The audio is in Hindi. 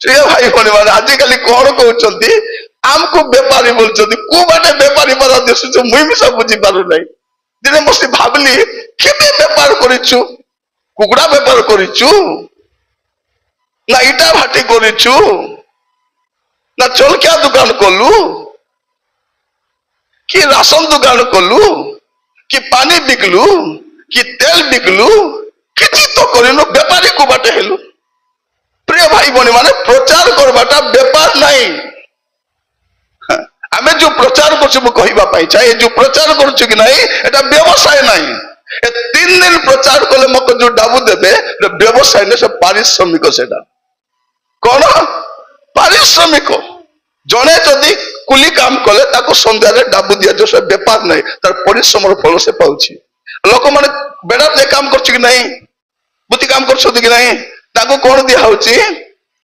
प्रिय भाई भौणी मैंने आजिकल कौन कहते आमको बेपारी बोलते कौ बाटे बेपारी पदा दिशुच मुई मिसा बुझी पार ना दिने बस भाविली केबे बेपार करिछु कुकुड़ा बेपार करिछु ना इटा भाटी करिछु ना चलकिया दुकान कलु कि राशन दुकान कलु कि पानी बिकलु कि तेल बिकलु किछि तो करिनु बेपारी को बाटे हेलु। प्रिय भाई भौणी माने प्रचार करबाटा बेपार नहीं आमे जो प्रचार करछु कहबा पाई चाहे जो प्रचार करछु कि नहीं एटा व्यवसाय नहीं ए 3 दिन प्रचार कले मको जो डाबू देबे व्यवसाय ने सब पारिश्रमिक सेटा कौन पारिश्रमिक जड़े जदि कुली काम कले ताको संध्या रे डाबू दिया जो सब बेपार नहीं तार परिश्रम फल से पाउछि लोक माने बेड़ा जे काम करछु कि नहीं बुद्धि काम करछु कि नहीं ताको कोन दिया होछि